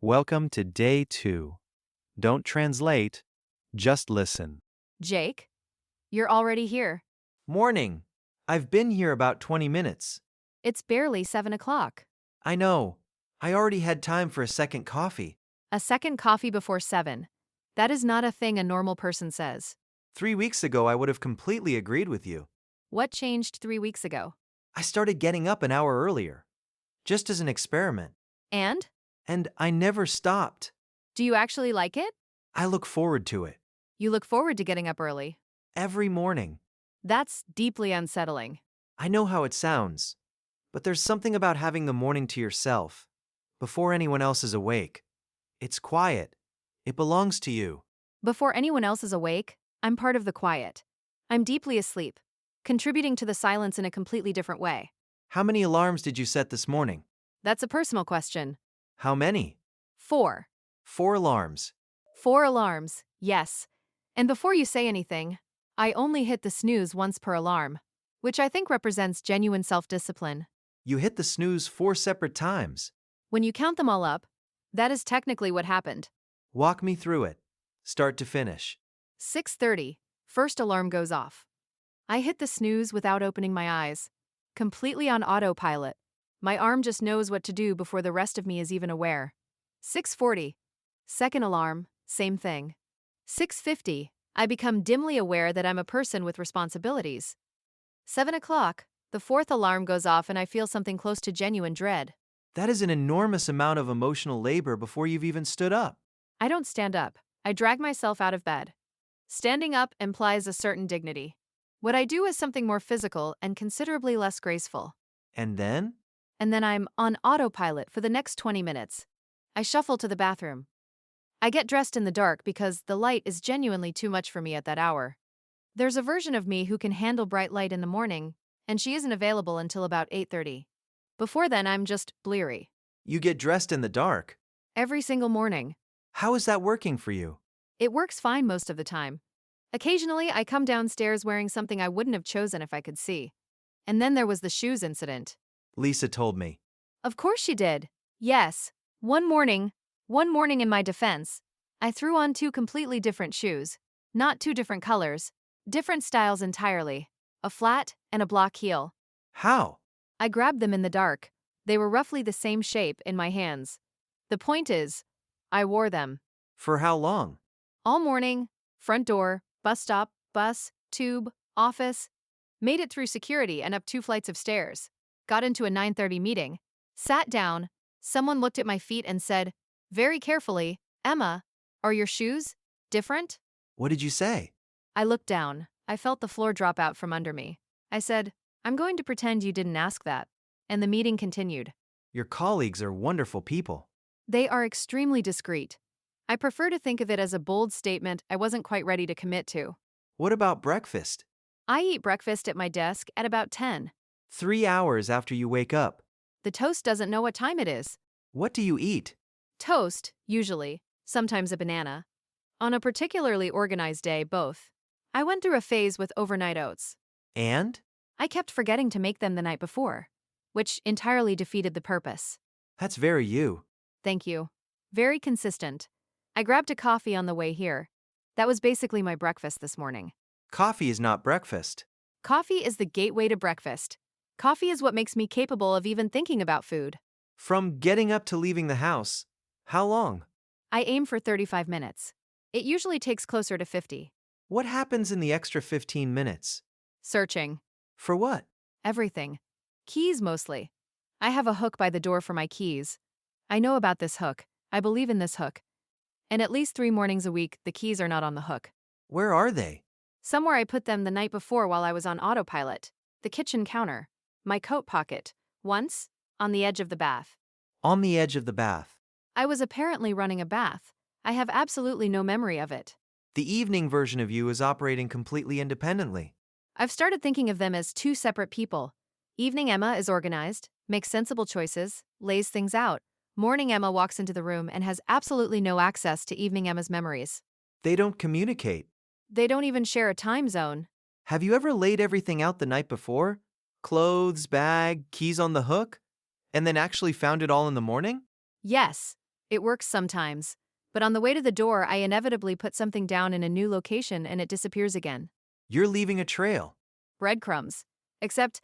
Welcome to day 2. Don't translate, just listen. Jake, you're already here. Morning. I've been here about 20 minutes. It's barely 7 o'clock. I know. I already had time for a second coffee. A second coffee before 7. That is not a thing a normal person says. 3 weeks ago, I would have completely agreed with you. What changed 3 weeks ago? I started getting up an hour earlier, just as an experiment. And? And I never stopped. Do you actually like it? I look forward to it. You look forward to getting up early. Every morning. That's deeply unsettling. I know how it sounds, but there's something about having the morning to yourself, before anyone else is awake. It's quiet. It belongs to you. Before anyone else is awake, I'm part of the quiet. I'm deeply asleep, contributing to the silence in a completely different way. How many alarms did you set this morning? That's a personal question. How many? 4. 4 alarms. 4 alarms, yes. And before you say anything, I only hit the snooze once per alarm, which I think represents genuine self-discipline. You hit the snooze 4 separate times. When you count them all up, that is technically what happened. Walk me through it, start to finish. 6:30, first alarm goes off. I hit the snooze without opening my eyes, completely on autopilot. My arm just knows what to do before the rest of me is even aware. 6:40, second alarm, same thing. 6:50, I become dimly aware that I'm a person with responsibilities. 7 o'clock, the fourth alarm goes off and I feel something close to genuine dread. That is an enormous amount of emotional labor before you've even stood up. I don't stand up. I drag myself out of bed. Standing up implies a certain dignity. What I do is something more physical and considerably less graceful. And then? And then I'm on autopilot for the next 20 minutes. I shuffle to the bathroom. I get dressed in the dark because the light is genuinely too much for me at that hour. There's a version of me who can handle bright light in the morning, and she isn't available until about 8:30. Before then, I'm just bleary. You get dressed in the dark. Every single morning. How is that working for you? It works fine most of the time. Occasionally, I come downstairs wearing something I wouldn't have chosen if I could see. And then there was the shoes incident. Lisa told me. Of course she did. Yes. One morning in my defense, I threw on 2 completely different shoes. Not 2 different colors. Different styles entirely. A flat and a block heel. How? I grabbed them in the dark. They were roughly the same shape in my hands. The point is, I wore them. For how long? All morning, front door, bus stop, bus, tube, office. Made it through security and up 2 flights of stairs. Got into a 9:30 meeting. Sat down. Someone looked at my feet and said, very carefully, Emma, are your shoes different? What did you say? I looked down. I felt the floor drop out from under me. I said, I'm going to pretend you didn't ask that. And the meeting continued. Your colleagues are wonderful people. They are extremely discreet. I prefer to think of it as a bold statement I wasn't quite ready to commit to. What about breakfast? I eat breakfast at my desk at about 10. 3 hours after you wake up. The toast doesn't know what time it is. What do you eat? Toast, usually, sometimes a banana. On a particularly organized day, both. I went through a phase with overnight oats. And? I kept forgetting to make them the night before, which entirely defeated the purpose. That's very you. Thank you. Very consistent. I grabbed a coffee on the way here. That was basically my breakfast this morning. Coffee is not breakfast. Coffee is the gateway to breakfast. Coffee is what makes me capable of even thinking about food. From getting up to leaving the house, how long? I aim for 35 minutes. It usually takes closer to 50. What happens in the extra 15 minutes? Searching. For what? Everything. Keys mostly. I have a hook by the door for my keys. I know about this hook. I believe in this hook. And at least 3 mornings a week, the keys are not on the hook. Where are they? Somewhere I put them the night before while I was on autopilot. The kitchen counter. My coat pocket. Once, on the edge of the bath. On the edge of the bath. I was apparently running a bath. I have absolutely no memory of it. The evening version of you is operating completely independently. I've started thinking of them as 2 separate people. Evening Emma is organized, makes sensible choices, lays things out. Morning Emma walks into the room and has absolutely no access to evening Emma's memories. They don't communicate. They don't even share a time zone. Have you ever laid everything out the night before? Clothes, bag, keys on the hook? And then actually found it all in the morning? Yes. It works sometimes. But on the way to the door, I inevitably put something down in a new location and it disappears again. You're leaving a trail. Breadcrumbs. Except,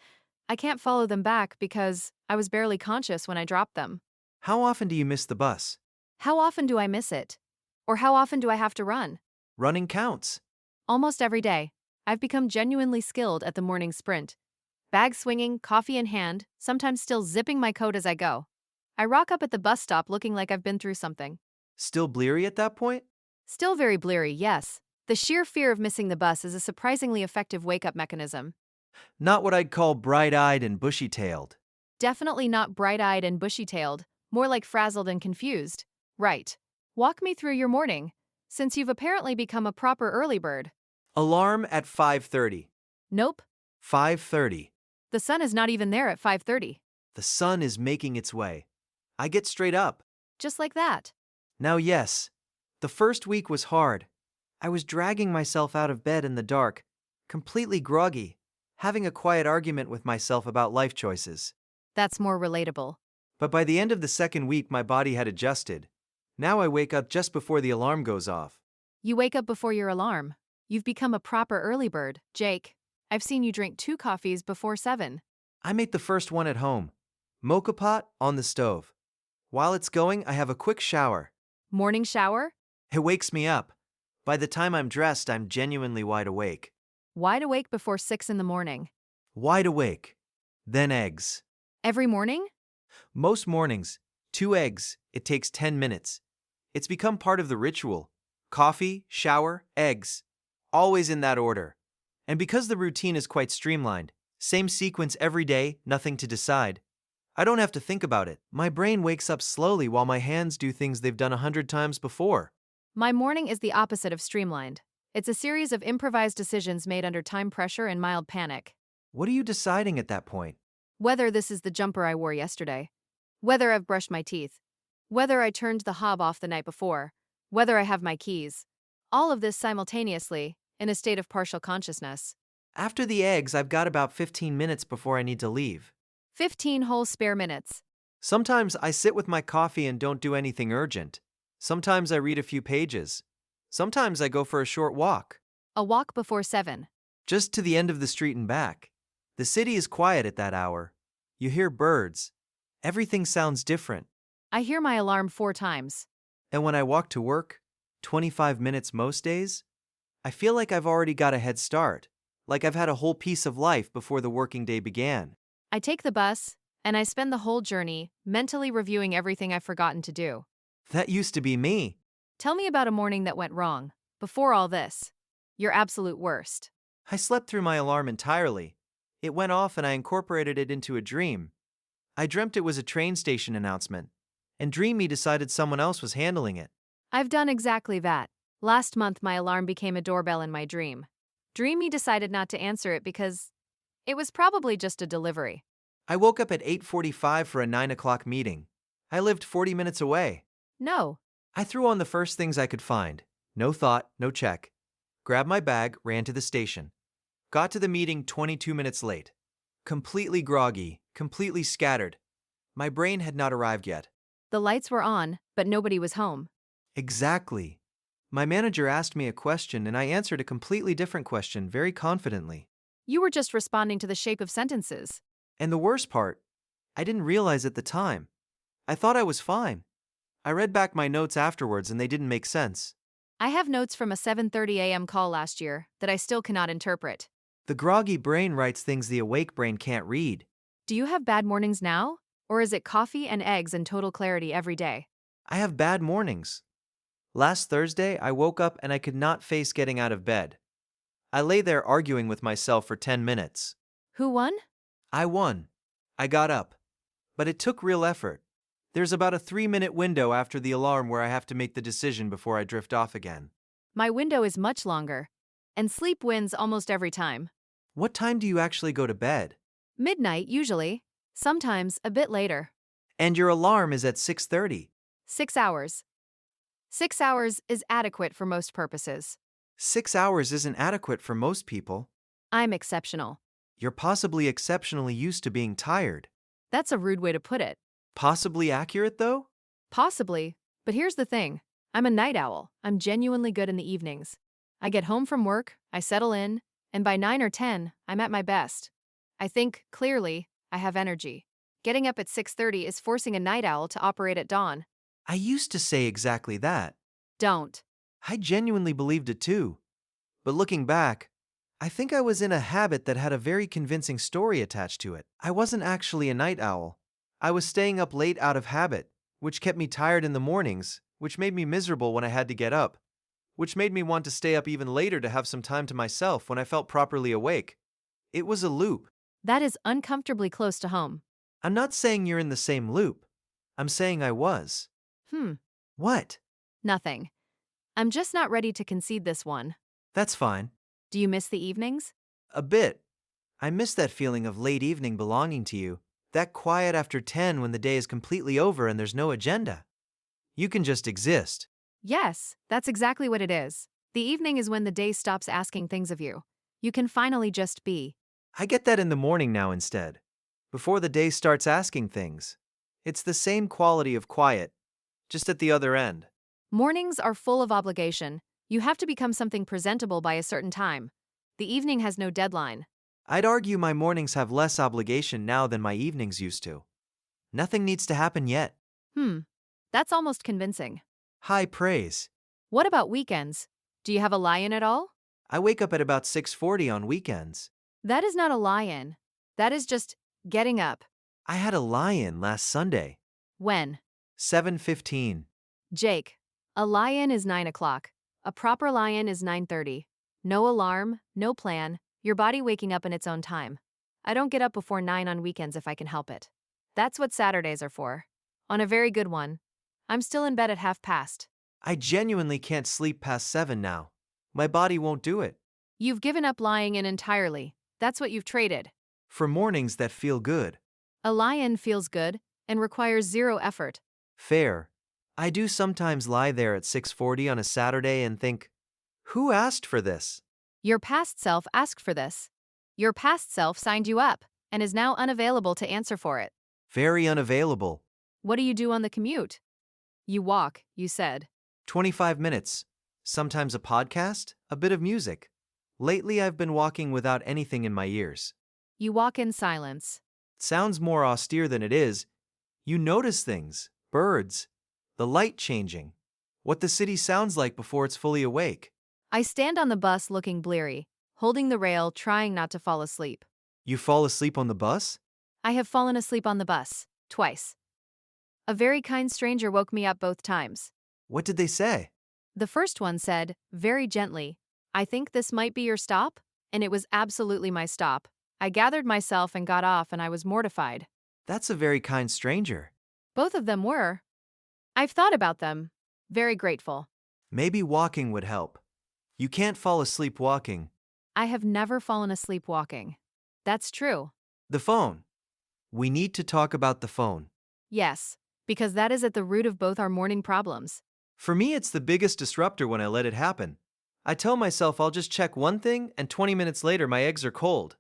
I can't follow them back because I was barely conscious when I dropped them. How often do you miss the bus? How often do I miss it? Or how often do I have to run? Running counts. Almost every day. I've become genuinely skilled at the morning sprint. Bag swinging, coffee in hand, sometimes still zipping my coat as I go. I rock up at the bus stop looking like I've been through something. Still bleary at that point? Still very bleary, yes. The sheer fear of missing the bus is a surprisingly effective wake-up mechanism. Not what I'd call bright-eyed and bushy-tailed. Definitely not bright-eyed and bushy-tailed, more like frazzled and confused. Right. Walk me through your morning, since you've apparently become a proper early bird. Alarm at 5:30. Nope. 5:30. The sun is not even there at 5:30. The sun is making its way. I get straight up. Just like that. Now, yes, the first week was hard. I was dragging myself out of bed in the dark, completely groggy, having a quiet argument with myself about life choices. That's more relatable. But by the end of the second week, my body had adjusted. Now I wake up just before the alarm goes off. You wake up before your alarm. You've become a proper early bird, Jake. I've seen you drink 2 coffees before 7. I make the first one at home. Mocha pot on the stove. While it's going, I have a quick shower. Morning shower? It wakes me up. By the time I'm dressed, I'm genuinely wide awake. Wide awake before 6 in the morning. Wide awake. Then eggs. Every morning? Most mornings, 2 eggs, it takes 10 minutes. It's become part of the ritual. Coffee, shower, eggs. Always in that order. And because the routine is quite streamlined, same sequence every day, nothing to decide. I don't have to think about it. My brain wakes up slowly while my hands do things they've done 100 times before. My morning is the opposite of streamlined. It's a series of improvised decisions made under time pressure and mild panic. What are you deciding at that point? Whether this is the jumper I wore yesterday. Whether I've brushed my teeth. Whether I turned the hob off the night before. Whether I have my keys. All of this simultaneously, in a state of partial consciousness. After the eggs, I've got about 15 minutes before I need to leave. 15 whole spare minutes. Sometimes I sit with my coffee and don't do anything urgent. Sometimes I read a few pages. Sometimes I go for a short walk. A walk before 7. Just to the end of the street and back. The city is quiet at that hour. You hear birds. Everything sounds different. I hear my alarm 4 times. And when I walk to work, 25 minutes most days, I feel like I've already got a head start. Like I've had a whole piece of life before the working day began. I take the bus, and I spend the whole journey mentally reviewing everything I've forgotten to do. That used to be me. Tell me about a morning that went wrong. Before all this. Your absolute worst. I slept through my alarm entirely. It went off and I incorporated it into a dream. I dreamt it was a train station announcement, and Dreamy decided someone else was handling it. I've done exactly that. Last month, my alarm became a doorbell in my dream. Dreamy decided not to answer it because it was probably just a delivery. I woke up at 8:45 for a 9 o'clock meeting. I lived 40 minutes away. No. I threw on the first things I could find. No thought, no check. Grabbed my bag, ran to the station. Got to the meeting 22 minutes late. Completely groggy, completely scattered. My brain had not arrived yet. The lights were on, but nobody was home. Exactly. My manager asked me a question and I answered a completely different question very confidently. You were just responding to the shape of sentences. And the worst part, I didn't realize at the time. I thought I was fine. I read back my notes afterwards and they didn't make sense. I have notes from a 7:30 a.m. call last year that I still cannot interpret. The groggy brain writes things the awake brain can't read. Do you have bad mornings now? Or is it coffee and eggs and total clarity every day? I have bad mornings. Last Thursday, I woke up and I could not face getting out of bed. I lay there arguing with myself for 10 minutes. Who won? I won. I got up. But it took real effort. There's about a 3-minute window after the alarm where I have to make the decision before I drift off again. My window is much longer. And sleep wins almost every time. What time do you actually go to bed? Midnight, usually. Sometimes a bit later. And your alarm is at 6:30. 6 hours. 6 hours is adequate for most purposes. 6 hours isn't adequate for most people. I'm exceptional. You're possibly exceptionally used to being tired. That's a rude way to put it. Possibly accurate, though? Possibly, But here's the thing, I'm a night owl. I'm genuinely good in the evenings. I get home from work, I settle in, and by 9 or 10, I'm at my best. I think clearly, I have energy. Getting up at 6:30 is forcing a night owl to operate at dawn. I used to say exactly that. Don't. I genuinely believed it too. But looking back, I think I was in a habit that had a very convincing story attached to it. I wasn't actually a night owl. I was staying up late out of habit, which kept me tired in the mornings, which made me miserable when I had to get up, which made me want to stay up even later to have some time to myself when I felt properly awake. It was a loop. That is uncomfortably close to home. I'm not saying you're in the same loop. I'm saying I was. Hmm, What? nothing. I'm just not ready to concede this one. That's fine. Do you miss the evenings? A bit. I miss that feeling of late evening belonging to you, that quiet after 10 when the day is completely over and there's no agenda. You can just exist. Yes, that's exactly what it is. The evening is when the day stops asking things of you. You can finally just be. I get that in the morning now instead, before the day starts asking things. It's the same quality of quiet, just at the other end. Mornings are full of obligation. You have to become something presentable by a certain time. The evening has no deadline. I'd argue my mornings have less obligation now than my evenings used to. Nothing needs to happen yet. That's almost convincing. High praise. What about weekends? Do you have a lie-in at all? I wake up at about 6:40 on weekends. That is not a lie-in. That is just getting up. I had a lie-in last Sunday. When? 7:15. Jake, a lie-in is 9 o'clock. A proper lie-in is 9:30. No alarm, no plan, your body waking up in its own time. I don't get up before 9 on weekends if I can help it. That's what Saturdays are for. On a very good one, I'm still in bed at 1:30. I genuinely can't sleep past 7 now. My body won't do it. You've given up lying in entirely. That's what you've traded. For mornings that feel good. A lie-in feels good and requires zero effort. Fair. I do sometimes lie there at 6:40 on a Saturday and think, who asked for this? Your past self asked for this. Your past self signed you up and is now unavailable to answer for it. Very unavailable. What do you do on the commute? You walk, you said. 25 minutes. Sometimes a podcast, a bit of music. Lately I've been walking without anything in my ears. You walk in silence. Sounds more austere than it is. You notice things, birds, the light changing, what the city sounds like before it's fully awake. I stand on the bus looking bleary, holding the rail, trying not to fall asleep. You fall asleep on the bus? I have fallen asleep on the bus, twice. A very kind stranger woke me up both times. What did they say? The first one said, very gently, I think this might be your stop? And it was absolutely my stop. I gathered myself and got off, and I was mortified. That's a very kind stranger. Both of them were. I've thought about them. Very grateful. Maybe walking would help. You can't fall asleep walking. I have never fallen asleep walking. That's true. The phone. We need to talk about the phone. Yes, because that is at the root of both our morning problems. For me, it's the biggest disruptor when I let it happen. I tell myself I'll just check one thing, and 20 minutes later my eggs are cold.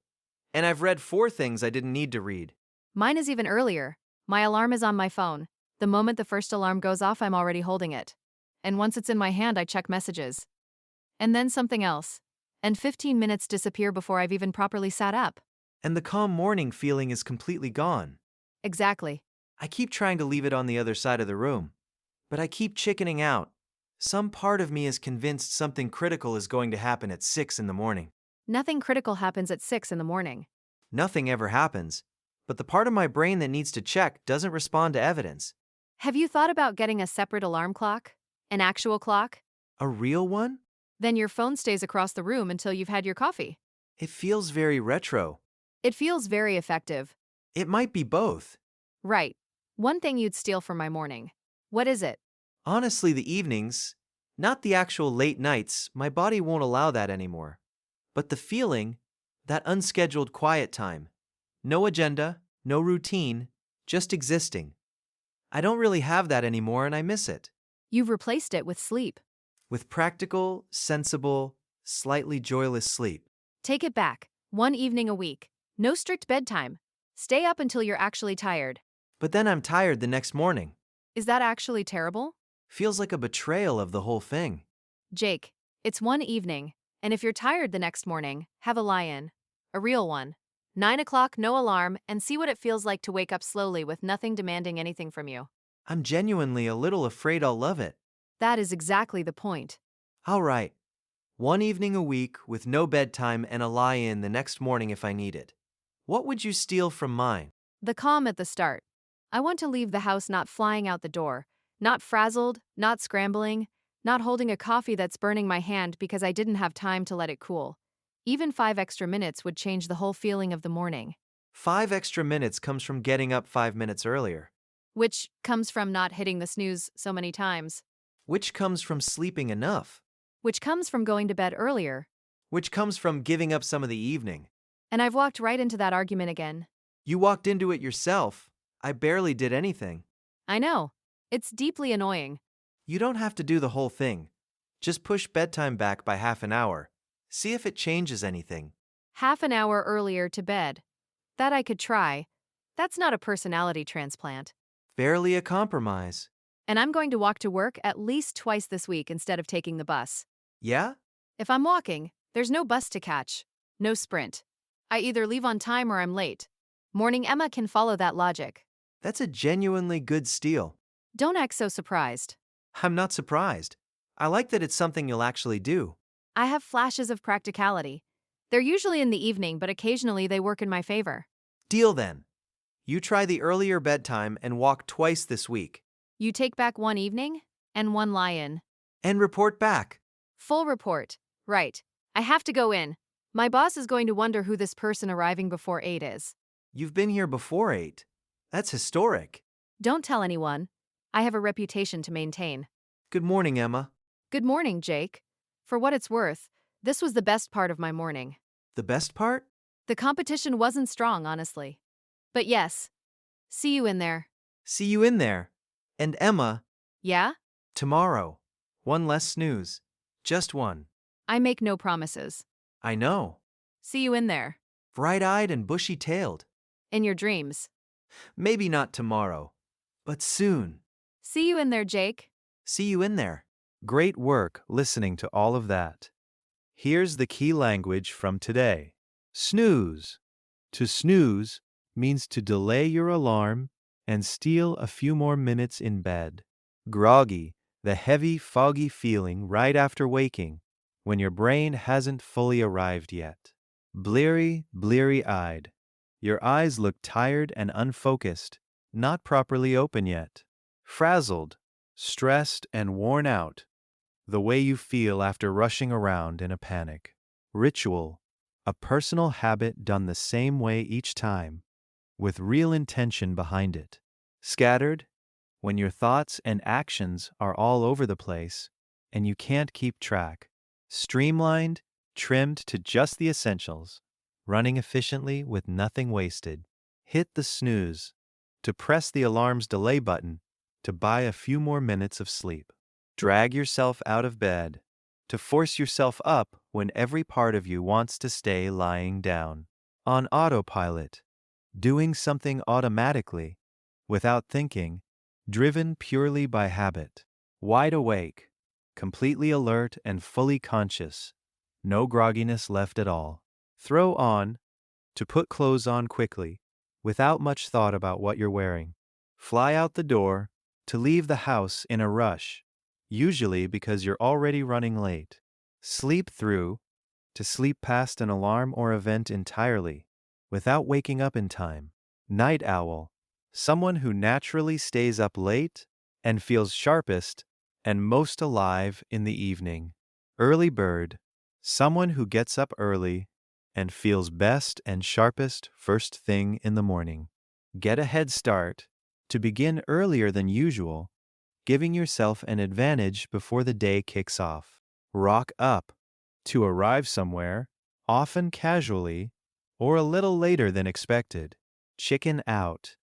And I've read 4 things I didn't need to read. Mine is even earlier. My alarm is on my phone. The moment the first alarm goes off, I'm already holding it. And once it's in my hand, I check messages. And then something else. And 15 minutes disappear before I've even properly sat up. And the calm morning feeling is completely gone. Exactly. I keep trying to leave it on the other side of the room. But I keep chickening out. Some part of me is convinced something critical is going to happen at 6 in the morning. Nothing critical happens at 6 in the morning. Nothing ever happens. But the part of my brain that needs to check doesn't respond to evidence. Have you thought about getting a separate alarm clock? An actual clock? A real one? Then your phone stays across the room until you've had your coffee. It feels very retro. It feels very effective. It might be both. Right. One thing you'd steal from my morning. What is it? Honestly, the evenings, not the actual late nights, my body won't allow that anymore. But the feeling, that unscheduled quiet time. No agenda, no routine, just existing. I don't really have that anymore and I miss it. You've replaced it with sleep. With practical, sensible, slightly joyless sleep. Take it back. One evening a week. No strict bedtime. Stay up until you're actually tired. But then I'm tired the next morning. Is that actually terrible? Feels like a betrayal of the whole thing. Jake, it's one evening, and if you're tired the next morning, have a lie-in. A real one. 9 o'clock, no alarm, and see what it feels like to wake up slowly with nothing demanding anything from you. I'm genuinely a little afraid I'll love it. That is exactly the point. All right. One evening a week with no bedtime and a lie-in the next morning if I need it. What would you steal from mine? The calm at the start. I want to leave the house not flying out the door, not frazzled, not scrambling, not holding a coffee that's burning my hand because I didn't have time to let it cool. Even 5 extra minutes would change the whole feeling of the morning, 5 extra minutes comes from getting up 5 minutes earlier, which comes from not hitting the snooze so many times, which comes from sleeping enough, which comes from going to bed earlier. which comes from giving up some of the evening. And I've walked right into that argument again. You walked into it yourself. I barely did anything. I know. It's deeply annoying. You don't have to do the whole thing. Just push bedtime back by half an hour. See if it changes anything. Half an hour earlier to bed. That I could try. That's not a personality transplant. Barely a compromise. And I'm going to walk to work at least twice this week instead of taking the bus. Yeah? If I'm walking, there's no bus to catch. No sprint. I either leave on time or I'm late. Morning Emma can follow that logic. That's a genuinely good steal. Don't act so surprised. I'm not surprised. I like that it's something you'll actually do. I have flashes of practicality. They're usually in the evening, but occasionally they work in my favor. Deal then. You try the earlier bedtime and walk twice this week. You take back one evening and one lie-in. And report back. Full report. Right. I have to go in. My boss is going to wonder who this person arriving before 8 is. You've been here before 8. That's historic. Don't tell anyone. I have a reputation to maintain. Good morning, Emma. Good morning, Jake. For what it's worth, this was the best part of my morning. The best part? The competition wasn't strong, honestly. But yes. See you in there. See you in there. And Emma, Yeah? tomorrow. One less snooze. Just one. I make no promises. I know. See you in there. Bright-eyed and bushy-tailed. In your dreams. Maybe not tomorrow, but soon. See you in there, Jake. See you in there. Great work listening to all of that. Here's the key language from today. Snooze. To snooze means to delay your alarm and steal a few more minutes in bed. Groggy, the heavy, foggy feeling right after waking, when your brain hasn't fully arrived yet. Bleary, bleary-eyed. Your eyes look tired and unfocused, not properly open yet. Frazzled, stressed and worn out, the way you feel after rushing around in a panic. Ritual, a personal habit done the same way each time, with real intention behind it. Scattered, when your thoughts and actions are all over the place and you can't keep track. Streamlined, trimmed to just the essentials, running efficiently with nothing wasted. Hit the snooze, to press the alarm's delay button, to buy a few more minutes of sleep. Drag yourself out of bed, to force yourself up when every part of you wants to stay lying down. On autopilot, doing something automatically, without thinking, driven purely by habit. Wide awake, completely alert and fully conscious, no grogginess left at all. Throw on, to put clothes on quickly, without much thought about what you're wearing. Fly out the door, to leave the house in a rush, usually because you're already running late. Sleep through, to sleep past an alarm or event entirely, without waking up in time. Night owl, someone who naturally stays up late and feels sharpest and most alive in the evening. Early bird, someone who gets up early and feels best and sharpest first thing in the morning. Get a head start, to begin earlier than usual, giving yourself an advantage before the day kicks off. Rock up, to arrive somewhere, often casually, or a little later than expected. Chicken out,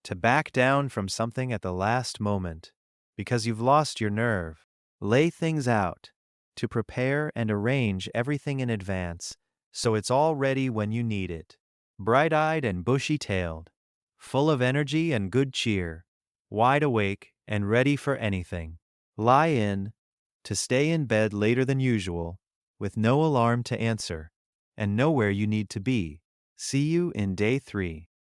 to back down from something at the last moment, because you've lost your nerve. Lay things out, to prepare and arrange everything in advance, so it's all ready when you need it. Bright-eyed and bushy-tailed, full of energy and good cheer, wide awake and ready for anything. Lie in, to stay in bed later than usual, with no alarm to answer, and know where you need to be. See you in day 3.